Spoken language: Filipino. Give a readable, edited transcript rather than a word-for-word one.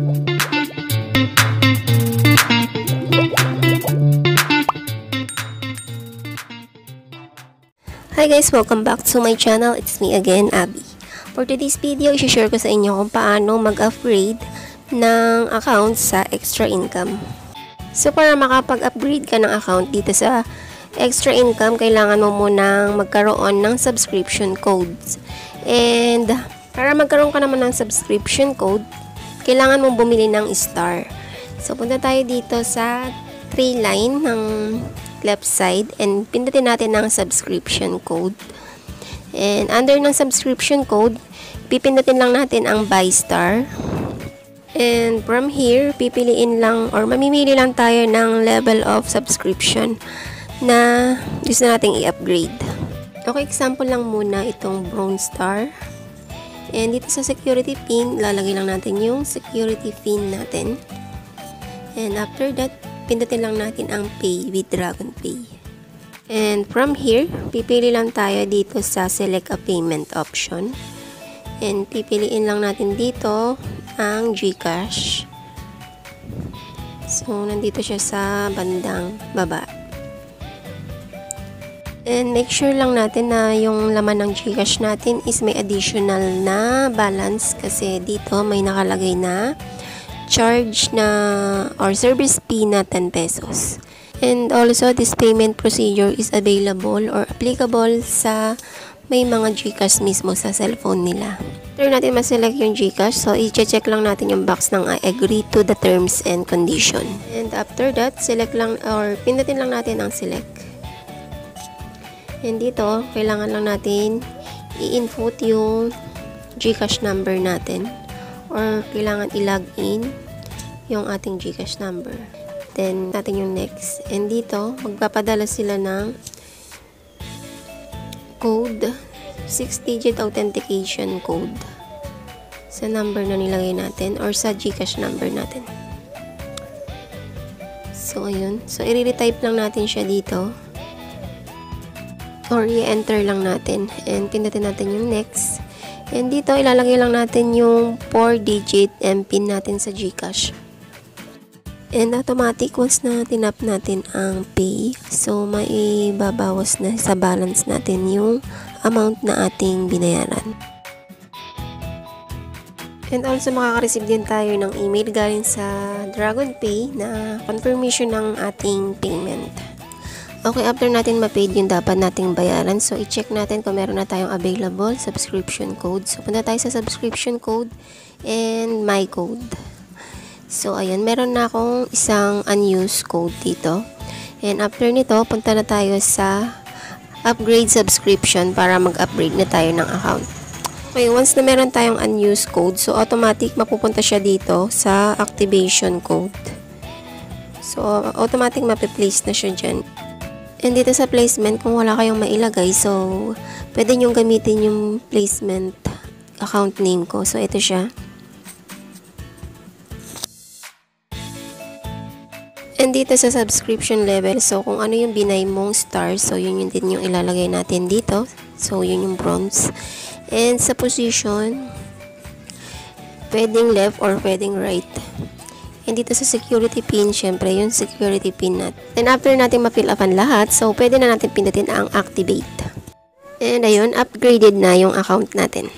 Hi guys! Welcome back to my channel. It's me again, Abby. For today's video, i-share ko sa inyo kung paano mag-upgrade ng account sa Xtraincom. So, para makapag-upgrade ka ng account dito sa Xtraincom, kailangan mo munang magkaroon ng subscription codes. And, para magkaroon ka naman ng subscription code, kailangan mong bumili ng star. So, punta tayo dito sa three line ng left side and pindutin natin ng subscription code. And under ng subscription code, pipindutin lang natin ang buy star. And from here, pipiliin lang or mamimili lang tayo ng level of subscription na gusto nating i-upgrade. Okay, example lang muna itong bronze star. And dito sa security pin, lalagay lang natin yung security pin natin. And after that, pindutin lang natin ang pay with DragonPay. And from here, pipili lang tayo dito sa select a payment option. And pipiliin lang natin dito ang Gcash. So, nandito siya sa bandang baba. And make sure lang natin na yung laman ng Gcash natin is may additional na balance kasi dito may nakalagay na charge na or service fee na 10 pesos. And also, this payment procedure is available or applicable sa may mga Gcash mismo sa cellphone nila. After natin ma-select yung Gcash, so i-check lang natin yung box ng I agree to the terms and condition. And after that, select lang or pindutin lang natin ang select. And dito, kailangan lang natin i-input yung Gcash number natin. Or kailangan i-log in yung ating Gcash number. Then, natin yung next. And dito, magpapadala sila ng code, 6-digit authentication code sa number na nilagay natin or sa Gcash number natin. So, ayun. So, i-retype lang natin siya dito. Or i-enter lang natin. And, pindutin natin yung next. And dito, ilalagay lang natin yung 4-digit MPIN natin sa Gcash. And automatic, once na tinap natin ang pay, so maibabawas na sa balance natin yung amount na ating binayaran. And also, makaka-receive din tayo ng email galing sa DragonPay na confirmation ng ating payment. Okay, after natin ma-paid yung dapat nating bayaran, so i-check natin kung meron na tayong available subscription code. So, punta tayo sa subscription code and my code. So, ayan, meron na akong isang unused code dito. And after nito, punta na tayo sa Upgradesubcription para mag-upgrade na tayo ng account. Okay, once na meron tayong unused code, so automatic mapupunta siya dito sa activation code. So, automatic mape-place na siya dyan. And dito sa placement, kung wala kayong mailagay, so pwede nyong gamitin yung placement account name ko. So, ito siya. And dito sa subscription level, so kung ano yung binay mong stars, so yun din yung ilalagay natin dito. So, yun yung bronze. And sa position, pwedeng left or pwedeng right. And dito sa security pin, syempre, yung security pin natin. And after natin ma-fill upan lahat, so pwede na natin pindutin ang activate. And ayun, upgraded na yung account natin.